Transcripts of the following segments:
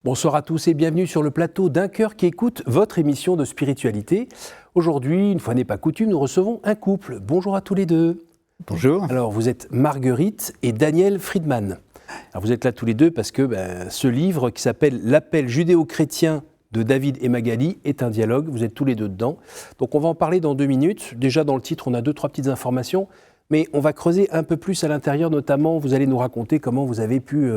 Bonsoir à tous et bienvenue sur le plateau d'Un cœur qui écoute votre émission de spiritualité. Aujourd'hui, une fois n'est pas coutume, nous recevons un couple. Bonjour à tous les deux. Bonjour. Alors, vous êtes Marguerite et Daniel Friedman. Alors, vous êtes là tous les deux parce que ce livre qui s'appelle « L'appel judéo-chrétien de David et Magali » est un dialogue. Vous êtes tous les deux dedans. Donc, on va en parler dans 2 minutes. Déjà, dans le titre, on a 2-3 petites informations. Mais on va creuser un peu plus à l'intérieur. Notamment, vous allez nous raconter comment vous avez pu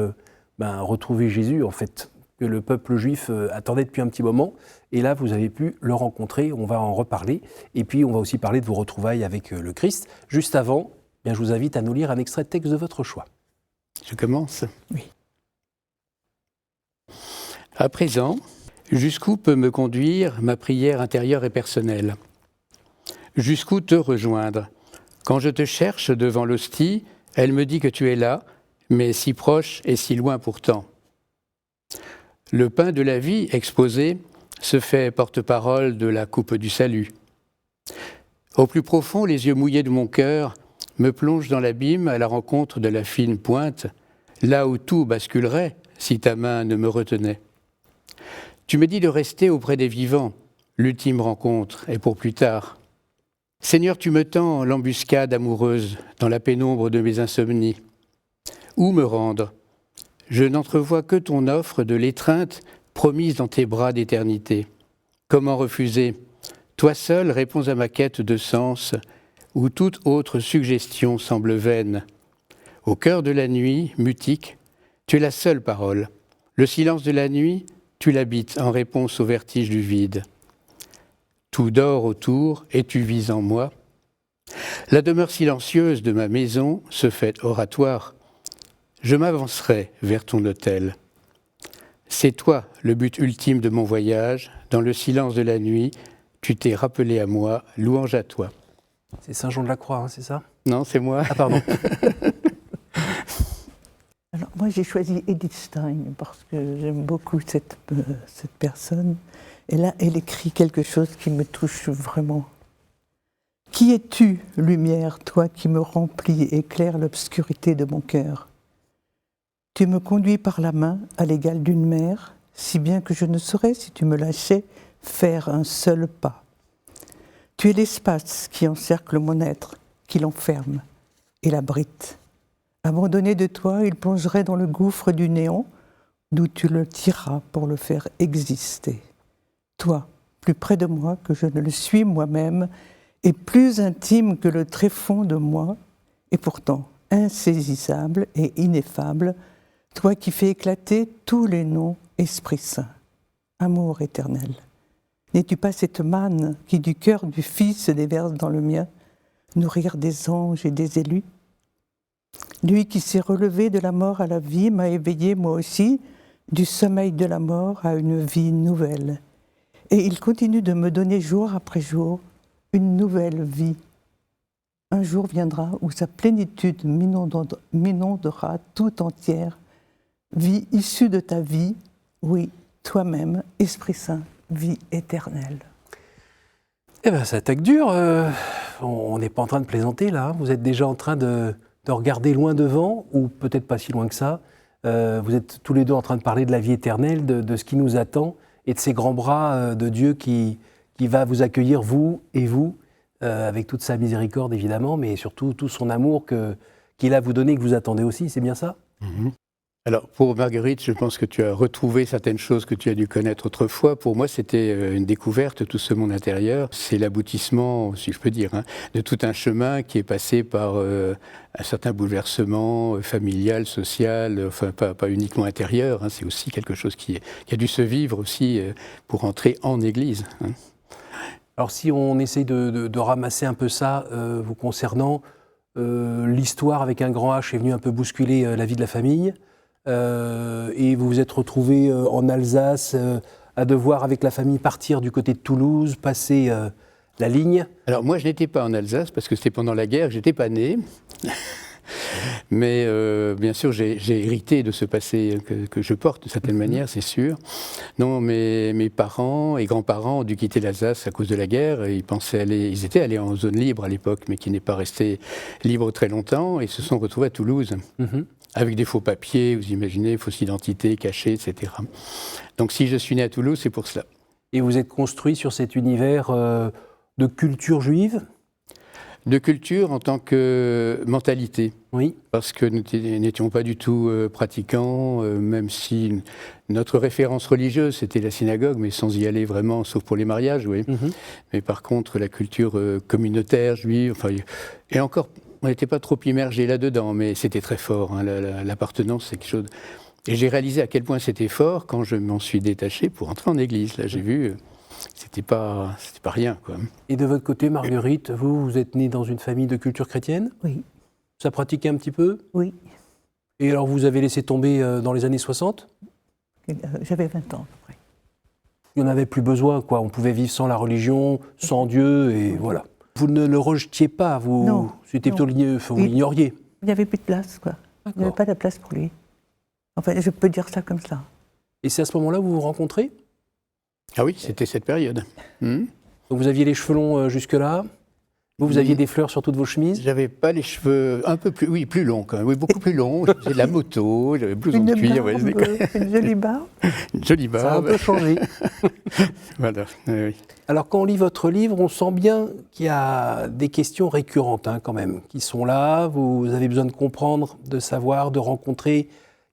retrouver Jésus, en fait, que le peuple juif attendait depuis un petit moment. Et là, vous avez pu le rencontrer, on va en reparler. Et puis, on va aussi parler de vos retrouvailles avec le Christ. Juste avant, je vous invite à nous lire un extrait de texte de votre choix. Je commence ? Oui. À présent, jusqu'où peut me conduire ma prière intérieure et personnelle ? Jusqu'où te rejoindre ? Quand je te cherche devant l'hostie, elle me dit que tu es là, mais si proche et si loin pourtant. Le pain de la vie exposé se fait porte-parole de la coupe du salut. Au plus profond, les yeux mouillés de mon cœur me plongent dans l'abîme à la rencontre de la fine pointe, là où tout basculerait si ta main ne me retenait. Tu me dis de rester auprès des vivants, l'ultime rencontre est pour plus tard. Seigneur, tu me tends l'embuscade amoureuse dans la pénombre de mes insomnies. Où me rendre ? Je n'entrevois que ton offre de l'étreinte promise dans tes bras d'éternité. Comment refuser ? Toi seul réponds à ma quête de sens, où toute autre suggestion semble vaine. Au cœur de la nuit, mutique, tu es la seule parole. Le silence de la nuit, tu l'habites en réponse au vertige du vide. Tout dort autour et tu vis en moi. La demeure silencieuse de ma maison se fait oratoire. Je m'avancerai vers ton autel. C'est toi le but ultime de mon voyage. Dans le silence de la nuit, tu t'es rappelé à moi, louange à toi. C'est Saint Jean de la Croix, hein, c'est ça ? Non, c'est moi. Ah, pardon. Alors, moi, j'ai choisi Edith Stein parce que j'aime beaucoup cette personne. Et là, elle écrit quelque chose qui me touche vraiment. « Qui es-tu, lumière, toi qui me remplis et éclaire l'obscurité de mon cœur ? Tu me conduis par la main à l'égal d'une mère, si bien que je ne saurais, si tu me lâchais, faire un seul pas. Tu es l'espace qui encercle mon être, qui l'enferme et l'abrite. Abandonné de toi, il plongerait dans le gouffre du néant, d'où tu le tireras pour le faire exister. Toi, plus près de moi que je ne le suis moi-même, et plus intime que le tréfonds de moi, et pourtant insaisissable et ineffable, toi qui fais éclater tous les noms, Esprit Saint, amour éternel. N'es-tu pas cette manne qui du cœur du Fils se déverse dans le mien, nourrir des anges et des élus ? Lui qui s'est relevé de la mort à la vie m'a éveillé moi aussi du sommeil de la mort à une vie nouvelle. Et il continue de me donner jour après jour une nouvelle vie. Un jour viendra où sa plénitude m'inondera tout entière. Vie issue de ta vie, oui, toi-même, Esprit Saint, vie éternelle. Eh bien, ça attaque dur. On n'est pas en train de plaisanter, là. Vous êtes déjà en train de regarder loin devant, ou peut-être pas si loin que ça. Vous êtes tous les deux en train de parler de la vie éternelle, de ce qui nous attend, et de ces grands bras de Dieu qui va vous accueillir, vous et vous, avec toute sa miséricorde, évidemment, mais surtout tout son amour qu'il a à vous donner, que vous attendez aussi. C'est bien ça ? Alors, pour Marguerite, je pense que tu as retrouvé certaines choses que tu as dû connaître autrefois. Pour moi, c'était une découverte, tout ce monde intérieur. C'est l'aboutissement, si je peux dire, de tout un chemin qui est passé par un certain bouleversement familial, social, enfin pas uniquement intérieur. C'est aussi quelque chose qui a dû se vivre aussi pour entrer en Église. Alors, si on essaye de ramasser un peu ça, vous concernant, l'histoire avec un grand H est venue un peu bousculer la vie de la famille. Et vous vous êtes retrouvé en Alsace à devoir, avec la famille, partir du côté de Toulouse, passer la ligne. Alors moi, je n'étais pas en Alsace parce que c'était pendant la guerre, je n'étais pas né. Mais bien sûr, j'ai hérité de ce passé que je porte, de certaine manière, c'est sûr. Non, mes parents et grands-parents ont dû quitter l'Alsace à cause de la guerre. Ils étaient allés en zone libre à l'époque, mais qui n'est pas resté libre très longtemps, et se sont retrouvés à Toulouse. Avec des faux papiers, vous imaginez, fausses identités cachées, etc. Donc si je suis né à Toulouse, c'est pour cela. Et vous êtes construit sur cet univers de culture juive? De culture en tant que mentalité. Oui. Parce que nous n'étions pas du tout pratiquants, même si notre référence religieuse, c'était la synagogue, mais sans y aller vraiment, sauf pour les mariages, oui. Mais par contre, la culture communautaire juive, enfin, et encore, on n'était pas trop immergés là-dedans, mais c'était très fort, hein, l'appartenance, c'est quelque chose... Et j'ai réalisé à quel point c'était fort quand je m'en suis détaché pour entrer en église. Là, j'ai vu, c'était pas rien, quoi. Et de votre côté, Marguerite, vous êtes née dans une famille de culture chrétienne? Oui. Ça pratiquait un petit peu? Oui. Et alors, vous avez laissé tomber dans les années 60? J'avais 20 ans, à peu près. Il n'y en avait plus besoin, quoi. On pouvait vivre sans la religion, sans Dieu, et voilà. Vous ne le rejetiez pas, vous? Non. C'était plutôt vous l'ignoriez? Il n'y avait plus de place, quoi. Il n'y avait pas de place pour lui. Enfin, je peux dire ça comme ça. Et c'est à ce moment-là que vous vous rencontrez? Ah oui, c'était cette période. Donc vous aviez les cheveux longs jusque-là? Vous aviez des fleurs sur toutes vos chemises? J'avais pas les cheveux un peu plus, oui, plus longs quand même, oui, beaucoup plus longs. J'ai de la moto, j'avais blouson de cuir. Une jolie barbe. Une jolie barbe. Ça a un peu changé. Voilà, oui. Alors quand on lit votre livre, on sent bien qu'il y a des questions récurrentes quand même, qui sont là, vous avez besoin de comprendre, de savoir, de rencontrer.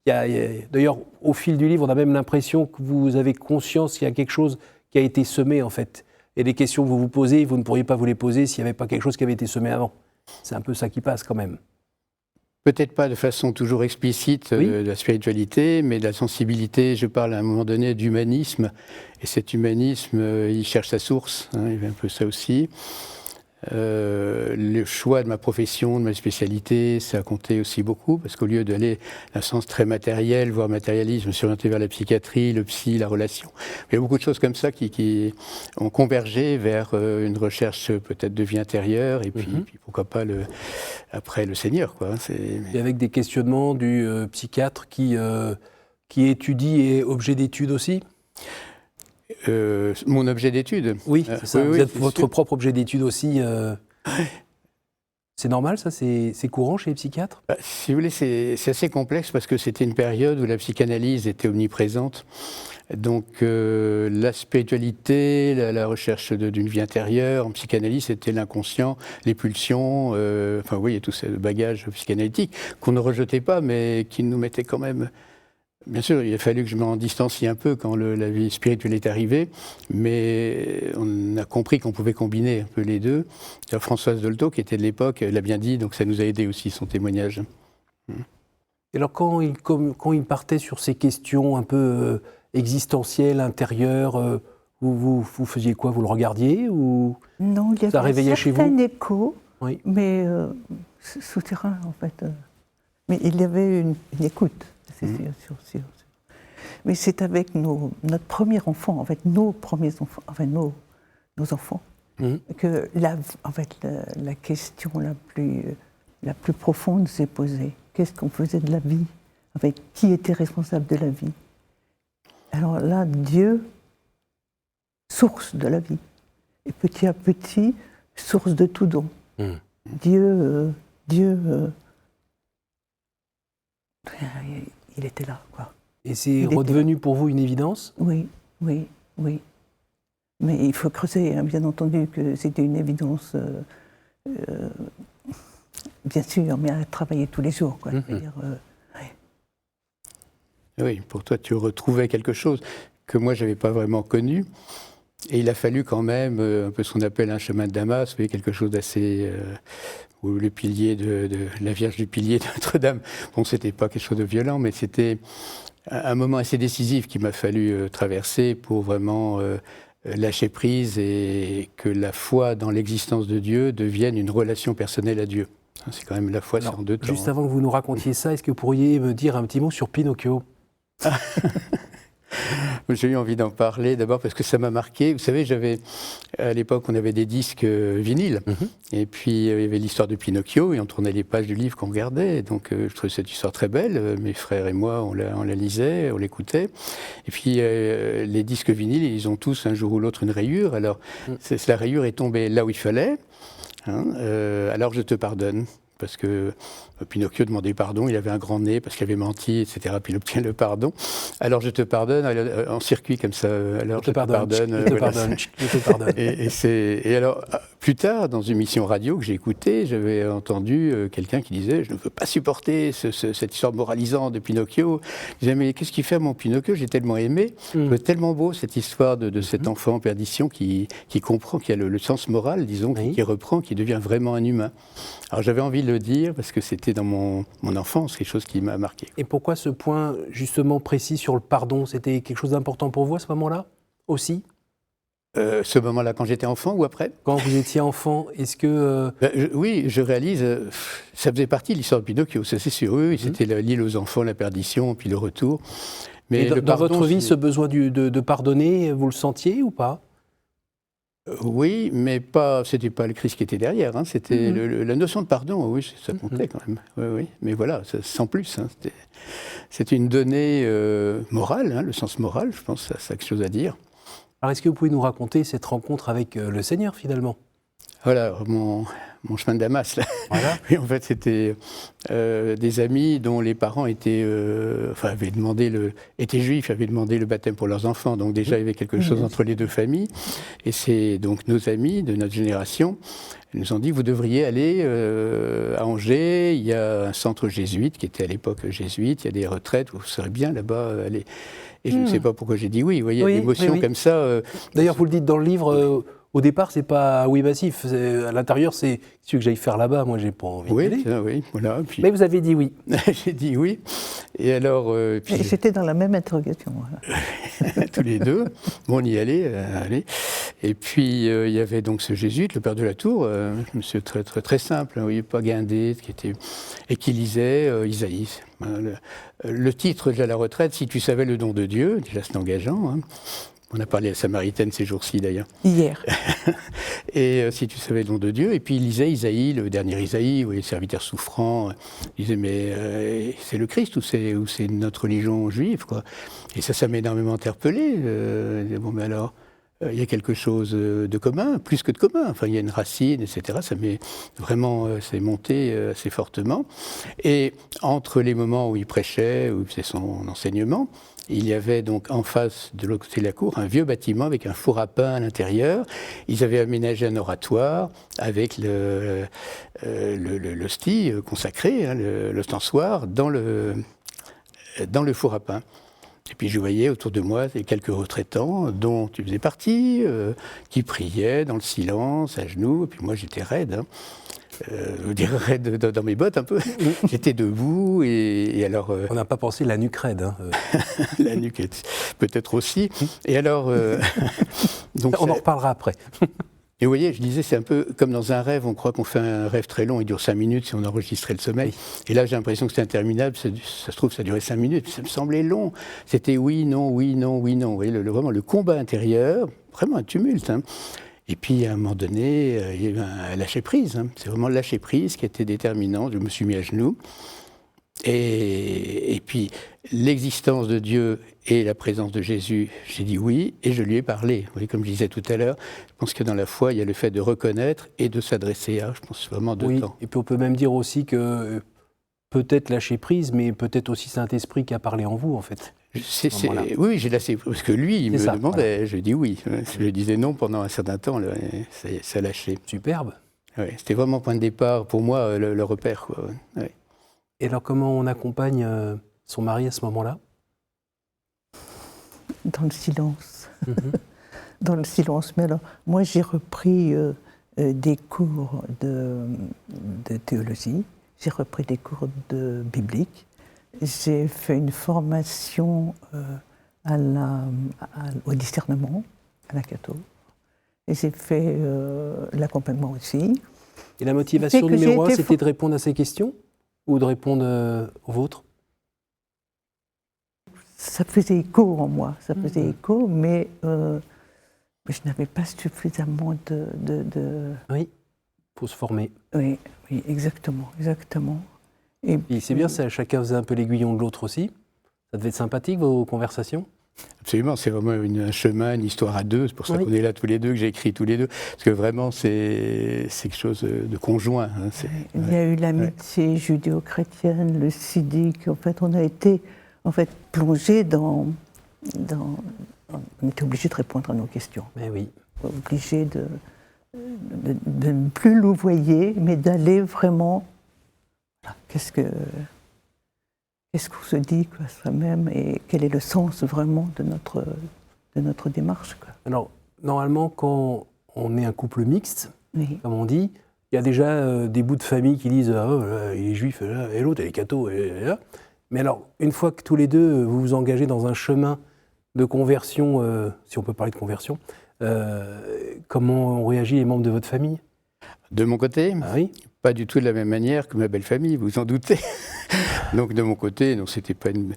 D'ailleurs, au fil du livre, on a même l'impression que vous avez conscience qu'il y a quelque chose qui a été semé en fait. Et les questions que vous vous posez, vous ne pourriez pas vous les poser s'il n'y avait pas quelque chose qui avait été semé avant. C'est un peu ça qui passe quand même. Peut-être pas de façon toujours explicite de la spiritualité, mais de la sensibilité. Je parle à un moment donné d'humanisme, et cet humanisme, il cherche sa source, hein, il y a un peu ça aussi. Le choix de ma profession, de ma spécialité, ça a compté aussi beaucoup, parce qu'au lieu d'aller dans un sens très matériel, voire matérialiste, je me suis orienté vers la psychiatrie, le psy, la relation. Il y a beaucoup de choses comme ça qui ont convergé vers une recherche peut-être de vie intérieure, et puis pourquoi pas après le Seigneur, quoi. Et avec des questionnements du psychiatre qui étudie et objet d'étude aussi? Mon objet d'étude. Oui, c'est ça. Vous êtes votre propre objet d'étude aussi. C'est normal, ça? C'est courant chez les psychiatres? Si vous voulez, c'est assez complexe parce que c'était une période où la psychanalyse était omniprésente. Donc la spiritualité, la recherche d'une vie intérieure, en psychanalyse, c'était l'inconscient, les pulsions, enfin oui, et tout ce bagage psychanalytique qu'on ne rejetait pas, mais qui nous mettait quand même... Bien sûr, il a fallu que je m'en distancie un peu quand la vie spirituelle est arrivée, mais on a compris qu'on pouvait combiner un peu les deux. Françoise Dolto, qui était de l'époque, l'a bien dit, donc ça nous a aidé aussi, son témoignage. Et alors, quand il partait sur ces questions un peu existentielles, intérieures, vous faisiez quoi? Vous le regardiez ou non, il y ça réveillait chez vous? Un écho, oui. Mais souterrain en fait. Mais il y avait une écoute. C'est sûr. Mais c'est avec notre premier enfant, en fait, nos premiers enfants, enfin nos enfants, que la question la plus profonde s'est posée. Qu'est-ce qu'on faisait de la vie? Qui était responsable de la vie? Alors là, Dieu, source de la vie. Et petit à petit, source de tout don. Dieu, il était là, quoi. Et c'est redevenu pour vous une évidence? Oui. Mais il faut creuser, hein, bien entendu, que c'était une évidence, bien sûr, mais à travailler tous les jours, quoi. C'est-à-dire, oui, pour toi, tu retrouvais quelque chose que moi, je n'avais pas vraiment connu. Et il a fallu quand même, un peu ce qu'on appelle un chemin de Damas, vous voyez, quelque chose d'assez... ou le pilier la Vierge du pilier de Notre-Dame. Bon, c'était pas quelque chose de violent, mais c'était un moment assez décisif qu'il m'a fallu traverser pour vraiment lâcher prise et que la foi dans l'existence de Dieu devienne une relation personnelle à Dieu. C'est quand même la foi, c'est en deux temps. Juste avant que vous nous racontiez ça, est-ce que vous pourriez me dire un petit mot sur Pinocchio? J'ai eu envie d'en parler d'abord parce que ça m'a marqué. Vous savez, à l'époque, on avait des disques vinyles. Et puis, il y avait l'histoire de Pinocchio et on tournait les pages du livre qu'on regardait. Donc, je trouvais cette histoire très belle. Mes frères et moi, on la lisait, on l'écoutait. Et puis, les disques vinyles, ils ont tous un jour ou l'autre une rayure. Alors, la rayure est tombée là où il fallait. Alors, je te pardonne. Parce que Pinocchio demandait pardon, il avait un grand nez parce qu'il avait menti, etc. Puis il obtient le pardon. Alors je te pardonne, en circuit comme ça. Alors je te pardonne. Je te pardonne. Et alors, plus tard, dans une émission radio que j'ai écoutée, j'avais entendu quelqu'un qui disait « Je ne peux pas supporter cette histoire moralisante de Pinocchio. » Je disais « Mais qu'est-ce qu'il fait, mon Pinocchio? J'ai tellement aimé. C'est tellement beau, cette histoire de cet enfant en perdition qui comprend, qui a le sens moral, disons, qui reprend, qui devient vraiment un humain. » Alors j'avais envie de le dire parce que c'était dans mon enfance quelque chose qui m'a marqué. Et pourquoi ce point justement précis sur le pardon? C'était quelque chose d'important pour vous à ce moment-là aussi? Ce moment-là, quand j'étais enfant ou après? Quand vous étiez enfant, est-ce que... Oui, je réalise, ça faisait partie de l'histoire de Pinocchio, ça c'est sûr. Oui, c'était l'île aux enfants, la perdition, puis le retour. Mais dans votre vie, ce besoin de pardonner, vous le sentiez ou pas? Oui, mais c'était pas le Christ qui était derrière, hein, c'était la notion de pardon, oui, ça comptait quand même. Oui. Mais voilà, sans plus. Hein, c'était une donnée morale, hein, le sens moral, je pense, ça a quelque chose à dire. Alors, est-ce que vous pouvez nous raconter cette rencontre avec le Seigneur, finalement? Voilà, mon chemin de Damas, là. Voilà. Et en fait, c'était des amis dont les parents étaient juifs, avaient demandé le baptême pour leurs enfants. Donc déjà, il y avait quelque chose entre les deux familles. Et c'est donc nos amis de notre génération, ils nous ont dit, vous devriez aller à Angers, il y a un centre jésuite, qui était à l'époque jésuite, il y a des retraites, vous serez bien là-bas aller. Et je ne sais pas pourquoi j'ai dit oui, vous voyez, l'émotion comme ça. D'ailleurs, vous le dites dans le livre... Au départ, c'est pas oui massif. À l'intérieur, c'est ce que j'aille faire là-bas. Moi, j'ai pas envie d'y aller. Oui, voilà. Puis... Mais vous avez dit oui. J'ai dit oui. Et alors. J'étais dans la même interrogation. Voilà. Tous les deux. Bon, on y allait. Et puis, il y avait donc ce jésuite, le père de la Tour, monsieur très, très, très simple, oui, pas guindé, et qui lisait Isaïe. Le titre de la retraite, Si tu savais le don de Dieu, déjà c'est engageant. Hein. On a parlé à Samaritaine ces jours-ci d'ailleurs. Hier. Et si tu savais le nom de Dieu. Et puis il lisait Isaïe, le dernier Isaïe, où les serviteurs souffrants. Il disait mais c'est le Christ ou c'est notre religion juive quoi. Et ça m'a énormément interpellé. Bon mais alors, il y a quelque chose de commun, plus que de commun. Enfin il y a une racine, etc. Ça m'est vraiment, c'est monté assez fortement. Et entre les moments où il prêchait, où il faisait son enseignement, il y avait donc en face de l'autre côté de la cour un vieux bâtiment avec un four à pain à l'intérieur. Ils avaient aménagé un oratoire avec l'hostie consacrée, hein, l'ostensoir, dans le four à pain. Et puis je voyais autour de moi quelques retraitants dont tu faisais partie, qui priaient dans le silence, à genoux. Et puis moi j'étais raide. Hein. Je dirais raide dans mes bottes un peu. J'étais debout et alors... On n'a pas pensé la nuque raide. Hein. La nuque peut-être aussi. Et alors... donc on en reparlera après. Et vous voyez, je disais, c'est un peu comme dans un rêve, on croit qu'on fait un rêve très long, il dure 5 minutes si on enregistrait le sommeil. Et là, j'ai l'impression que c'était interminable, ça se trouve, ça durait 5 minutes, ça me semblait long. C'était oui, non, oui, non, oui, non. Vous voyez, vraiment le combat intérieur, vraiment un tumulte. Hein. Et puis, à un moment donné, il y a eu un lâcher-prise. Hein. C'est vraiment le lâcher-prise qui était déterminant. Je me suis mis à genoux. Et puis, l'existence de Dieu et la présence de Jésus, j'ai dit oui, et je lui ai parlé. Vous voyez, comme je disais tout à l'heure, je pense que dans la foi, il y a le fait de reconnaître et de s'adresser à, je pense vraiment deux temps. Et puis on peut même dire aussi que peut-être lâcher prise, mais peut-être aussi Saint-Esprit qui a parlé en vous, en fait. Oui, j'ai lâché, parce que lui, il me demandait, voilà. Je dis oui. Je lui disais non pendant un certain temps, là, ça a lâché. Superbe. Ouais, c'était vraiment point de départ, pour moi, le repère. Quoi. Ouais. Et alors, comment on accompagne son mari à ce moment-là? Dans le silence. Dans le silence. Mais alors, moi, j'ai repris des cours de théologie, j'ai repris des cours de biblique, j'ai fait une formation au discernement, à la catho, et j'ai fait l'accompagnement aussi. Et la motivation numéro 1, c'était de répondre à ces questions ou de répondre aux vôtres? ça faisait écho en moi, ça faisait écho, mais je n'avais pas suffisamment de... Oui, il faut se former. Oui, oui, exactement, exactement. Et c'est bien, ça, chacun faisait un peu l'aiguillon de l'autre aussi. Ça devait être sympathique, vos conversations? Absolument, c'est vraiment un chemin, une histoire à deux. C'est pour ça qu'on est là tous les deux, que j'ai écrit tous les deux. Parce que vraiment, c'est quelque chose de conjoint. Hein, il y a eu l'amitié judéo-chrétienne, le siddique. En fait, on a été plongés dans... On était obligés de répondre à nos questions. Mais oui. Obligés de ne plus louvoyer, mais d'aller vraiment... Qu'est-ce qu'on se dit soi-même et quel est le sens vraiment de notre démarche, quoi. Alors, normalement, quand on est un couple mixte, comme on dit, il y a déjà des bouts de famille qui disent « Ah, oh, là, il est juif, là, et l'autre, elle est catho, et là. » Mais alors, une fois que tous les deux, vous vous engagez dans un chemin de conversion, si on peut parler de conversion, comment ont réagi les membres de votre famille? De mon côté, pas du tout de la même manière que ma belle famille, vous en doutez. Donc de mon côté, non, c'était pas une...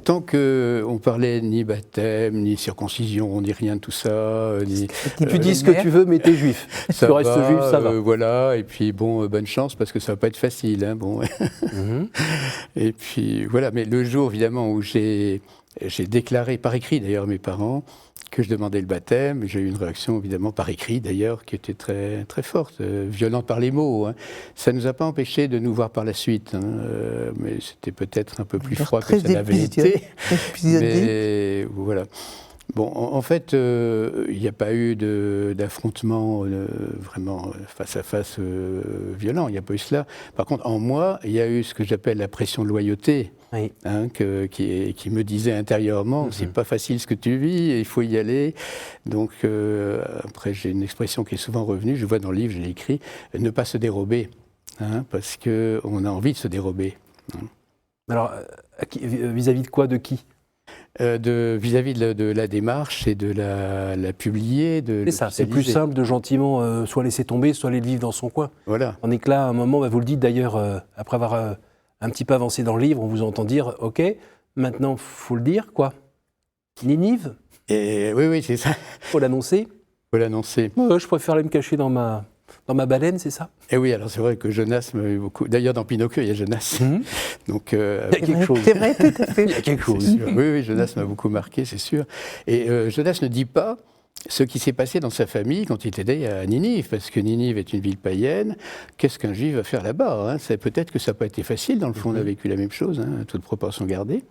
tant qu'on parlait ni baptême, ni circoncision, ni rien de tout ça, ni... Tu dis ce que tu veux, mais t'es juif. Si tu restes juif, ça va. Voilà, et puis bon, bonne chance, parce que ça va pas être facile. Hein, bon. Et puis voilà, mais le jour, évidemment, où j'ai déclaré, par écrit d'ailleurs, mes parents, que je demandais le baptême, j'ai eu une réaction, évidemment, par écrit d'ailleurs, qui était très, très forte, violente par les mots. Hein. Ça ne nous a pas empêchés de nous voir par la suite, hein, mais c'était peut-être un peu plus froid que ça l'avait été. Mais voilà. Bon, en fait, il n'y a pas eu d'affrontement vraiment face à face violent, il n'y a pas eu cela. Par contre, en moi, il y a eu ce que j'appelle la pression de loyauté. Oui. Hein, qui me disait intérieurement, c'est pas facile ce que tu vis, il faut y aller. Donc après, j'ai une expression qui est souvent revenue, je vois dans le livre, je l'ai écrit, ne pas se dérober, hein, parce qu'on a envie de se dérober. Hein. Alors, vis-à-vis de quoi, de qui? Vis-à-vis de la démarche et de la publier. C'est ça, c'est plus simple de gentiment soit laisser tomber, soit aller le vivre dans son coin. Voilà. On est que là, à un moment, vous le dites d'ailleurs, après avoir un petit peu avancé dans le livre, on vous entend dire, ok, maintenant, faut le dire, quoi. Ninive. Et oui, c'est ça. Faut l'annoncer. Faut l'annoncer. Je préfère aller me cacher dans ma baleine, c'est ça? Et oui, alors c'est vrai que Jonas m'a eu beaucoup. D'ailleurs, dans Pinocchio, il y a Jonas. Donc, il y a quelque chose. C'est vrai, tout à fait. Il y a quelque chose. Oui, Jonas m'a beaucoup marqué, c'est sûr. Et Jonas ne dit pas ce qui s'est passé dans sa famille quand il était à Ninive, parce que Ninive est une ville païenne. Qu'est-ce qu'un juif va faire là-bas, hein? Peut-être que ça n'a pas été facile, dans le fond, on a vécu la même chose, hein, toute proportion gardée.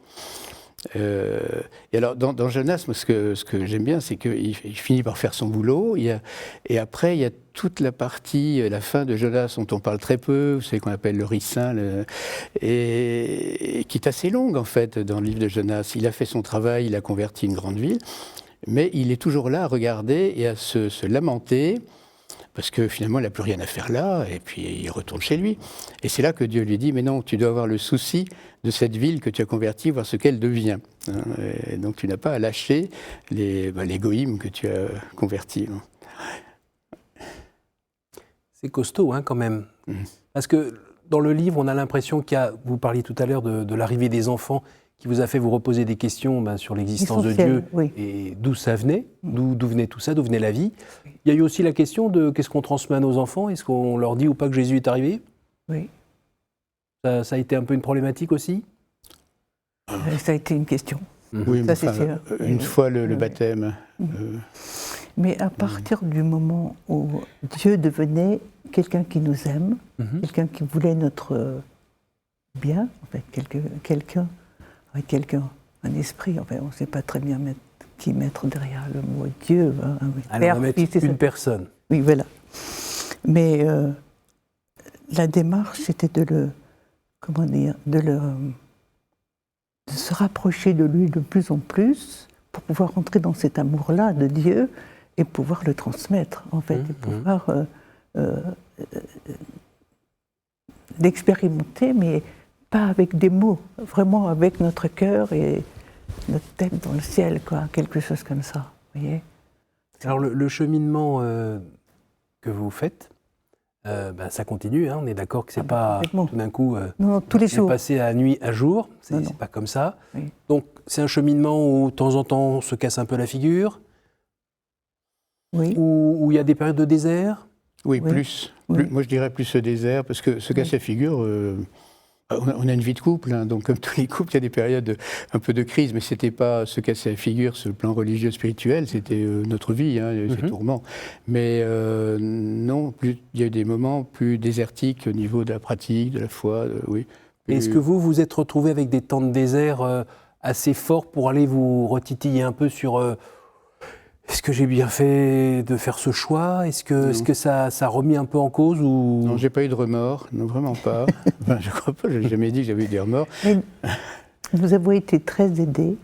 Et alors, dans Jonas, moi, ce que j'aime bien, c'est qu'il finit par faire son boulot, et après, il y a toute la partie, la fin de Jonas, dont on parle très peu, vous savez, qu'on appelle le ricin, et qui est assez longue, en fait, dans le livre de Jonas. Il a fait son travail, il a converti une grande ville, mais il est toujours là à regarder et à se lamenter, parce que finalement, il n'a plus rien à faire là, et puis il retourne chez lui. Et c'est là que Dieu lui dit, mais non, tu dois avoir le souci de cette ville que tu as convertie, voir ce qu'elle devient. Et donc tu n'as pas à lâcher les goïms que tu as convertis. C'est costaud, hein, quand même. Parce que dans le livre, on a l'impression qu'il y a, vous parliez tout à l'heure de l'arrivée des enfants, qui vous a fait vous reposer des questions sur l'existence de Dieu, et d'où ça venait, d'où venait tout ça, d'où venait la vie. Il y a eu aussi la question de qu'est-ce qu'on transmet à nos enfants, est-ce qu'on leur dit ou pas que Jésus est arrivé? Oui. Ça a été un peu une problématique aussi? Ça a été une question. Oui, ça, c'est sûr. Une fois le baptême. Mais à partir du moment où Dieu devenait quelqu'un qui nous aime, quelqu'un qui voulait notre bien, en fait, quelqu'un avec un esprit, enfin, on ne sait pas très bien qui mettre derrière le mot Dieu. Hein, alors, on va mettre une personne. Oui, voilà. Mais la démarche, c'était de se rapprocher de lui de plus en plus pour pouvoir entrer dans cet amour-là de Dieu et pouvoir le transmettre, en fait, et pouvoir l'expérimenter, mais pas avec des mots, vraiment avec notre cœur et notre tête dans le ciel, quoi, quelque chose comme ça, vous voyez. Alors le cheminement que vous faites, ça continue, hein, on est d'accord que c'est pas tout d'un coup non, tous les jours. passer à nuit à jour, c'est pas comme ça. Oui. Donc c'est un cheminement où de temps en temps on se casse un peu la figure, Oui. où il y a des périodes de désert. Oui, Oui. plus. Oui. Moi, je dirais plus ce désert, parce que se casser la figure, on a une vie de couple, hein, donc comme tous les couples, il y a des périodes un peu de crise, mais c'était pas se casser la figure sur le plan religieux, spirituel, c'était notre vie, hein, ces tourments. Mais non, il y a eu des moments plus désertiques au niveau de la pratique, de la foi, oui. Et est-ce que vous êtes retrouvé avec des temps de désert assez forts pour aller vous retitiller un peu sur est-ce que j'ai bien fait de faire ce choix? Est-ce que ça a remis un peu en cause ou... Non, j'ai pas eu de remords, non, vraiment pas. Enfin, je crois pas, j'ai jamais dit que j'avais eu des remords. Mais nous avons été très aidés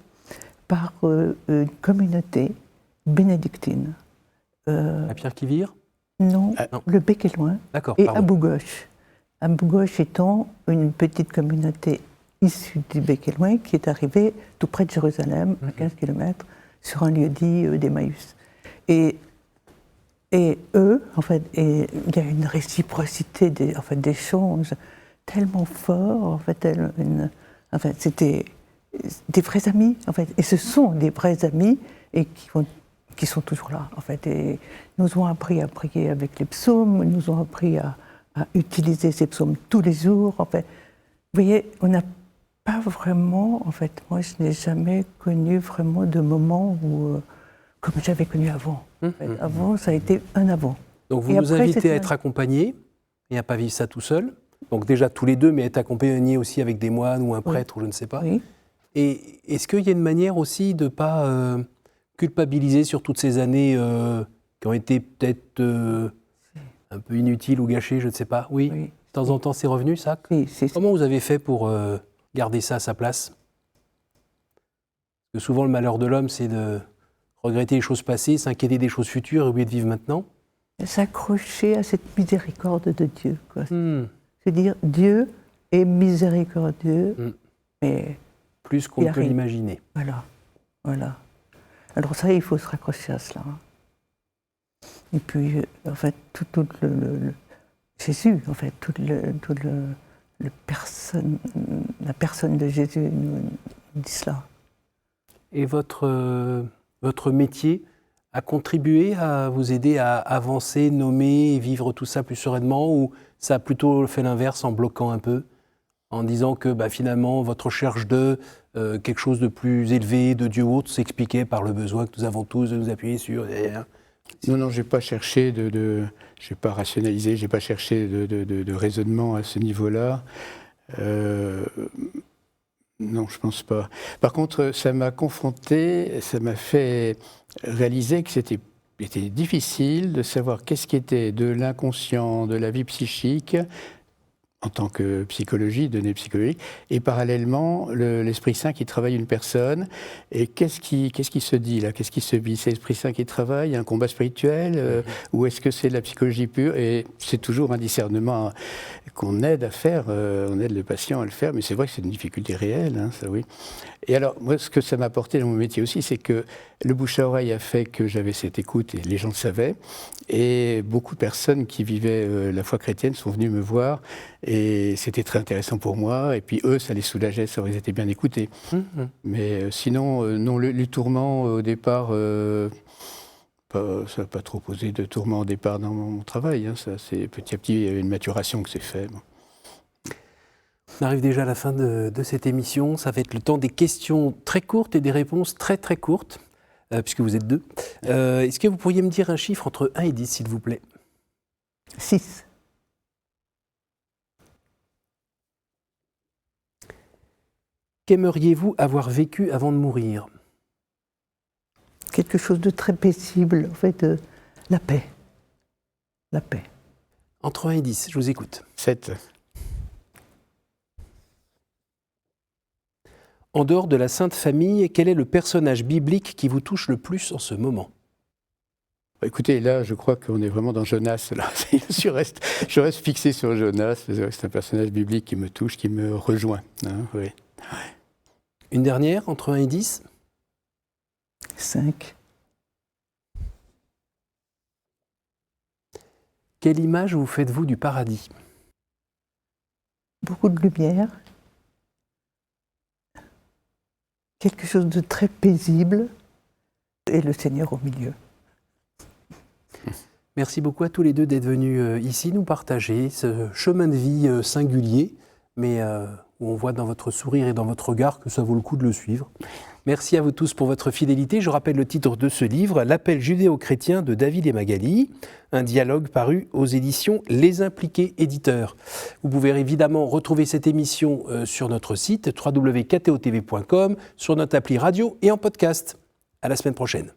par une communauté bénédictine. À Pierre-qui-Vire? Non, non. le Bec est loin. D'accord, Et pardon. Abou Ghosh. Abou Ghosh étant une petite communauté issue du Bec et loin qui est arrivée tout près de Jérusalem, à 15 km, sur un lieu dit d'Emmaüs. Et eux, en fait, il y a une réciprocité d'échanges tellement fort, en fait, c'était des vrais amis, en fait, et ce sont des vrais amis et qui sont toujours là, en fait, et nous ont appris à prier avec les psaumes, nous ont appris à utiliser ces psaumes tous les jours, en fait. Vous voyez, on n'a pas vraiment, en fait, moi je n'ai jamais connu vraiment de moment où, comme j'avais connu avant. En fait. Avant, ça a été un avant. Donc vous Et nous après, invitez c'était à être accompagnés et à ne pas vivre ça tout seul. Donc déjà tous les deux, mais être accompagnés aussi avec des moines ou un prêtre ou je ne sais pas. Oui. Et est-ce qu'il y a une manière aussi de ne pas culpabiliser sur toutes ces années qui ont été peut-être un peu inutiles ou gâchées, je ne sais pas. Oui, Oui. de temps en temps c'est revenu ça. Oui, Comment vous avez fait pour garder ça à sa place? Parce que souvent le malheur de l'homme c'est de regretter les choses passées, s'inquiéter des choses futures et oublier de vivre maintenant. S'accrocher à cette miséricorde de Dieu. Quoi. C'est dire, Dieu est miséricordieux, mais plus qu'on il ne peut arrive. l'imaginer. Voilà. Alors ça, il faut se raccrocher à cela. Et puis, en fait, tout le Jésus, en fait, la personne de Jésus nous dit cela. Et votre métier a contribué à vous aider à avancer, nommer et vivre tout ça plus sereinement, ou ça a plutôt fait l'inverse en bloquant un peu, en disant que finalement votre recherche de quelque chose de plus élevé, de Dieu ou autre, s'expliquait par le besoin que nous avons tous de nous appuyer sur... Non, j'ai pas cherché j'ai pas rationalisé, j'ai pas cherché de raisonnement à ce niveau-là. Non, je pense pas. Par contre, ça m'a confronté, ça m'a fait réaliser que c'était difficile de savoir qu'est-ce qui était de l'inconscient, de la vie psychique, en tant que psychologie, données psychologiques, et parallèlement l'Esprit Saint qui travaille une personne. Et qu'est-ce qui se dit là? Qu'est-ce qui se vit? C'est l'Esprit Saint qui travaille, un combat spirituel, ou est-ce que c'est de la psychologie pure? Et c'est toujours un discernement qu'on aide à faire, on aide le patient à le faire, mais c'est vrai que c'est une difficulté réelle, hein, ça oui. Et alors, moi, ce que ça m'a apporté dans mon métier aussi, c'est que le bouche à oreille a fait que j'avais cette écoute et les gens le savaient. Et beaucoup de personnes qui vivaient la foi chrétienne sont venues me voir et c'était très intéressant pour moi. Et puis eux, ça les soulageait, ça aurait été bien écoutés. Mais sinon, non, les tourments au départ, ça n'a pas trop posé de tourments au départ dans mon travail. Hein, ça, c'est petit à petit, il y a eu une maturation qui s'est faite. Bon. On arrive déjà à la fin de cette émission. Ça va être le temps des questions très courtes et des réponses très très courtes, puisque vous êtes deux. Est-ce que vous pourriez me dire un chiffre entre 1 et 10, s'il vous plaît? 6. Qu'aimeriez-vous avoir vécu avant de mourir? Quelque chose de très paisible, en fait, la paix. La paix. Entre 1 et 10, je vous écoute. 7. En dehors de la Sainte Famille, quel est le personnage biblique qui vous touche le plus en ce moment? Écoutez, là, je crois qu'on est vraiment dans Jonas. Là. je reste fixé sur Jonas. C'est un personnage biblique qui me touche, qui me rejoint. Hein, oui. Une dernière, entre 1 et 10? 5. Quelle image vous faites-vous du paradis? Beaucoup de lumière. quelque chose de très paisible, et le Seigneur au milieu. Merci beaucoup à tous les deux d'être venus ici nous partager ce chemin de vie singulier, mais où on voit dans votre sourire et dans votre regard que ça vaut le coup de le suivre. Merci à vous tous pour votre fidélité. Je rappelle le titre de ce livre, L'appel judéo-chrétien de David et Magali, un dialogue paru aux éditions Les Impliqués Éditeurs. Vous pouvez évidemment retrouver cette émission sur notre site www.ktotv.com, sur notre appli radio et en podcast. À la semaine prochaine.